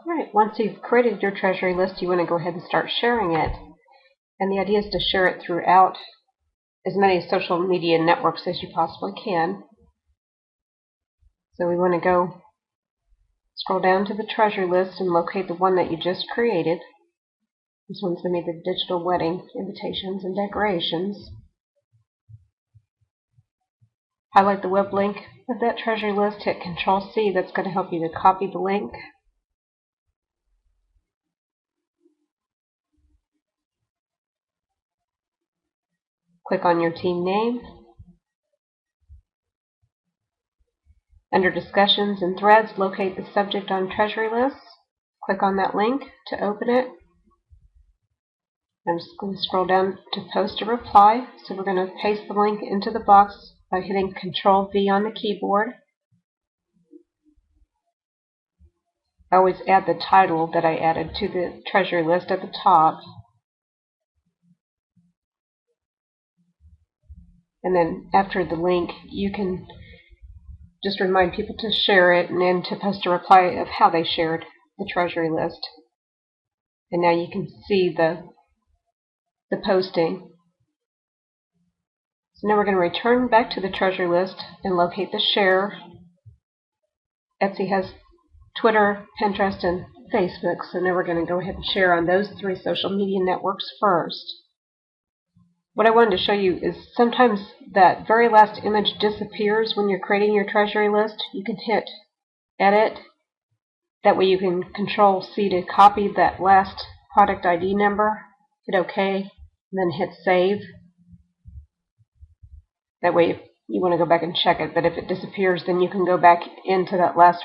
Alright, once you've created your Treasury list, you want to go ahead and start sharing it. And the idea is to share it throughout as many social media networks as you possibly can. So we want to go scroll down to the Treasury list and locate the one that you just created. This one's going to be the digital wedding invitations and decorations. Highlight the web link of that Treasury list, hit Control-C, that's going to help you to copy the link. Click on your team name. Under Discussions and Threads, locate the subject on Treasury lists. Click on that link to open it. I'm just going to scroll down to Post a Reply. So we're going to paste the link into the box by hitting Control-V on the keyboard. I always add the title that I added to the Treasury list at the top. And then after the link, you can just remind people to share it and then to post a reply of how they shared the Treasury list. And now you can see the posting. So now we're going to return back to the Treasury list and locate the share. Etsy has Twitter, Pinterest, and Facebook, so now we're going to go ahead and share on those 3 social media networks first. What I wanted to show you is sometimes that very last image disappears when you're creating your Treasury list. You can hit Edit. That way you can Control-C to copy that last product ID number. Hit OK, and then hit Save. That way if you want to go back and check it, but if it disappears, then you can go back into that last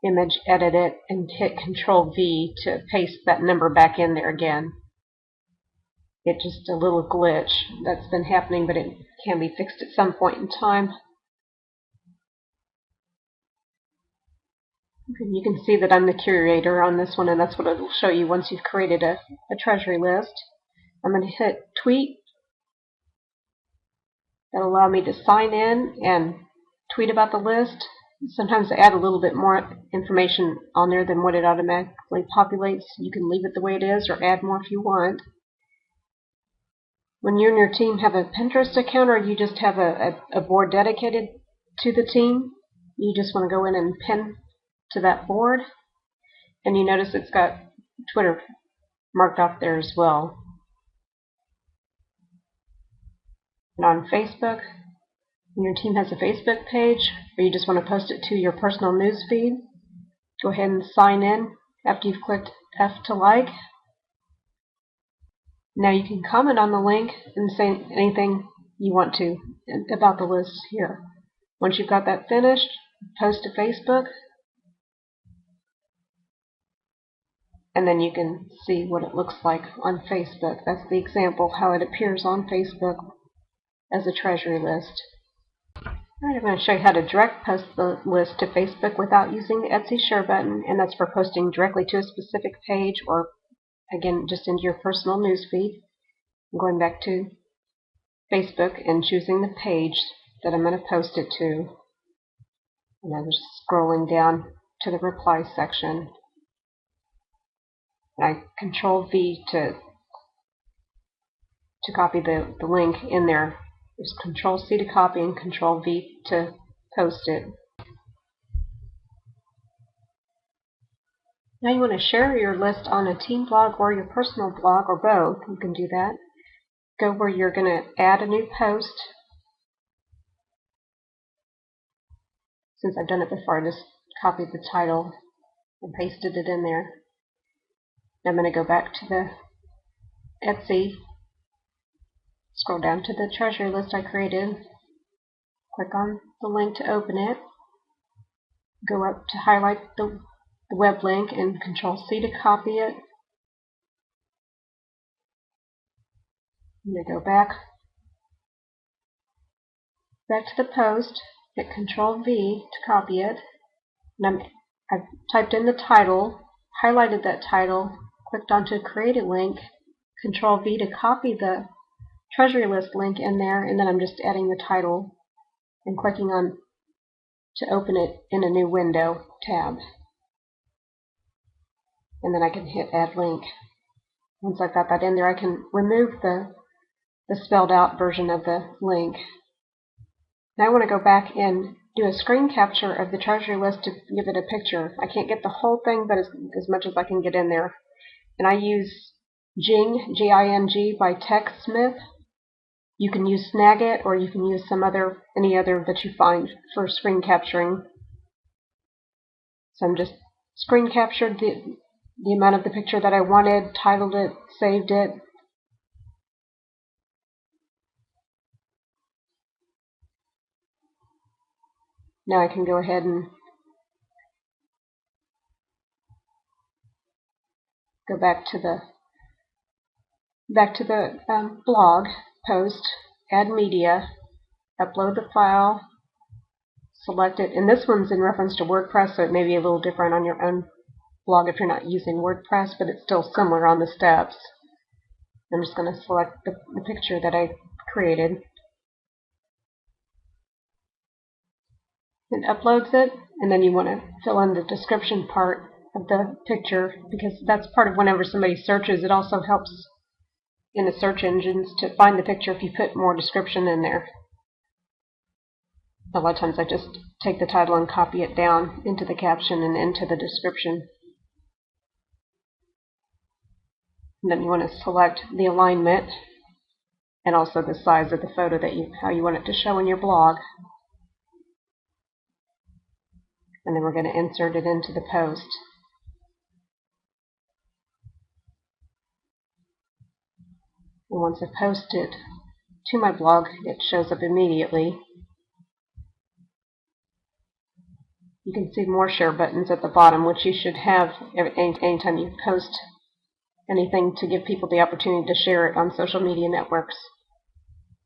image, edit it, and hit Control-V to paste that number back in there again. It's just a little glitch that's been happening, but it can be fixed at some point in time. Okay, you can see that I'm the curator on this one, and that's what it will show you once you've created a Treasury list. I'm going to hit Tweet. That'll allow me to sign in and tweet about the list. Sometimes I add a little bit more information on there than what it automatically populates. You can leave it the way it is or add more if you want. When you and your team have a Pinterest account, or you just have a board dedicated to the team, you just want to go in and pin to that board, and you notice it's got Twitter marked off there as well. And on Facebook, when your team has a Facebook page, or you just want to post it to your personal news feed, go ahead and sign in after you've clicked F to like. Now you can comment on the link and say anything you want to about the list here. Once you've got that finished, post to Facebook, and then you can see what it looks like on Facebook. That's the example of how it appears on Facebook as a Treasury list. Alright, I'm going to show you how to direct post the list to Facebook without using the Etsy share button, and that's for posting directly to a specific page or, again, just into your personal newsfeed. I'm going back to Facebook and choosing the page that I'm going to post it to. And I'm just scrolling down to the reply section. And I Control-V to copy the link in there. There's Control-C to copy and Control-V to post it. Now you want to share your list on a team blog or your personal blog, or both. You can do that. Go where you're going to add a new post. Since I've done it before, I just copied the title and pasted it in there. I'm going to go back to the Etsy, scroll down to the Treasury list I created, click on the link to open it, go up to highlight the web link and Control-C to copy it. I'm going to go back to the post, hit Control-V to copy it, and I've typed in the title, highlighted that title, clicked onto create a link, Control-V to copy the Treasury list link in there, and then I'm just adding the title and clicking on to open it in a new window tab. and then I can hit add link. Once I've got that in there, I can remove the spelled out version of the link. Now I want to go back and do a screen capture of the Treasury list to give it a picture. I can't get the whole thing, but as much as I can get in there. And I use Jing, G-I-N-G, by TechSmith. You can use Snagit, or you can use any other that you find for screen capturing. So I'm just screen captured the amount of the picture that I wanted, titled it, saved it. Now I can go ahead and go back to the blog post, add media, upload the file, select it, and this one's in reference to WordPress, so it may be a little different on your own blog if you're not using WordPress, but it's still similar on the steps. I'm just going to select the picture that I created. It uploads it, and then you want to fill in the description part of the picture, because that's part of whenever somebody searches. It also helps in the search engines to find the picture if you put more description in there. A lot of times I just take the title and copy it down into the caption and into the description. And then you want to select the alignment and also the size of the photo how you want it to show in your blog. And then we're going to insert it into the post. And once I post it to my blog, it shows up immediately. You can see more share buttons at the bottom, which you should have anytime you post anything to give people the opportunity to share it on social media networks.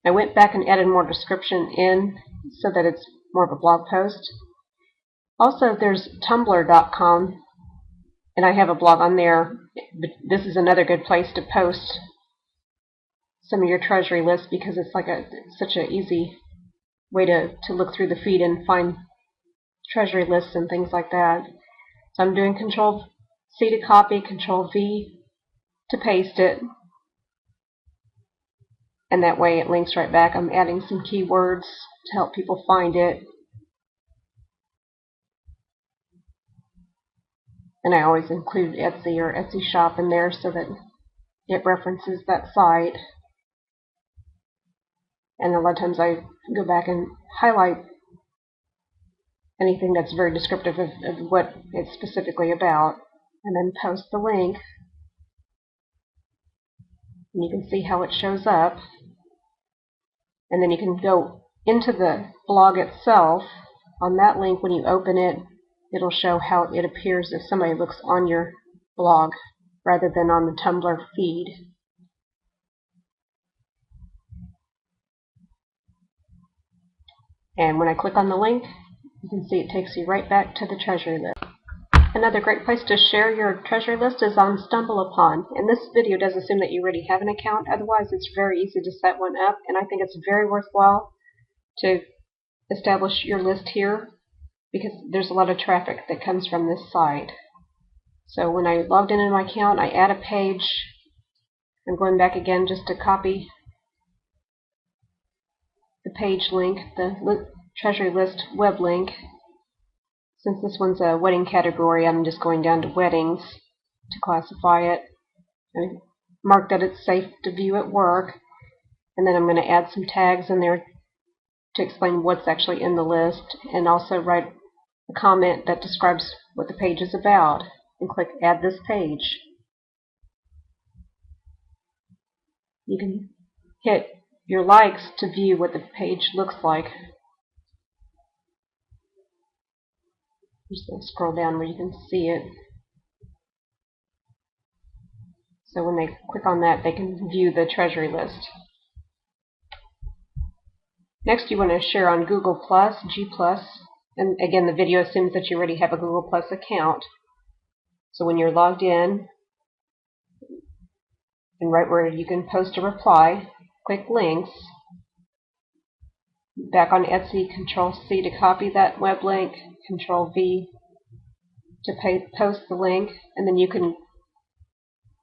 I went back and added more description in so that it's more of a blog post. Also, there's Tumblr.com, and I have a blog on there, but this is another good place to post some of your Treasury lists, because it's like such an easy way to look through the feed and find Treasury lists and things like that. So I'm doing Control-C to copy, Control-V to paste it, and that way it links right back. I'm adding some keywords to help people find it. And I always include Etsy or Etsy Shop in there so that it references that site. And a lot of times I go back and highlight anything that's very descriptive of what it's specifically about, and then post the link. And you can see how it shows up. And then you can go into the blog itself. On that link, when you open it, it'll show how it appears if somebody looks on your blog rather than on the Tumblr feed. And when I click on the link, you can see it takes you right back to the Treasury list. Another great place to share your Treasury list is on StumbleUpon. And this video does assume that you already have an account. Otherwise, it's very easy to set one up, and I think it's very worthwhile to establish your list here, because there's a lot of traffic that comes from this site. So when I logged in my account, I add a page. I'm going back again just to copy the page link, the Treasury list web link. Since this one's a wedding category, I'm just going down to weddings to classify it. I mark that it's safe to view at work, and then I'm going to add some tags in there to explain what's actually in the list, and also write a comment that describes what the page is about, and click Add This Page. You can hit your likes to view what the page looks like. I'm just going to scroll down where you can see it. So when they click on that, they can view the Treasury list. Next, you want to share on Google+, G+, and again, the video assumes that you already have a Google+ account. So when you're logged in, and right where you can post a reply, click Links. Back on Etsy, Control-C to copy that web link, Control-V to post the link, and then you can,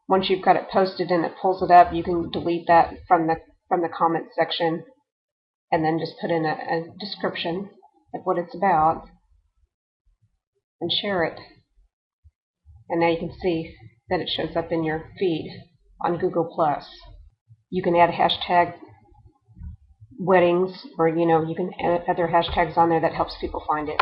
once you've got it posted and it pulls it up, you can delete that from the comment section and then just put in a description of what it's about and share it. And now you can see that it shows up in your feed on Google+. You can add hashtag weddings, or you can add other hashtags on there that helps people find it.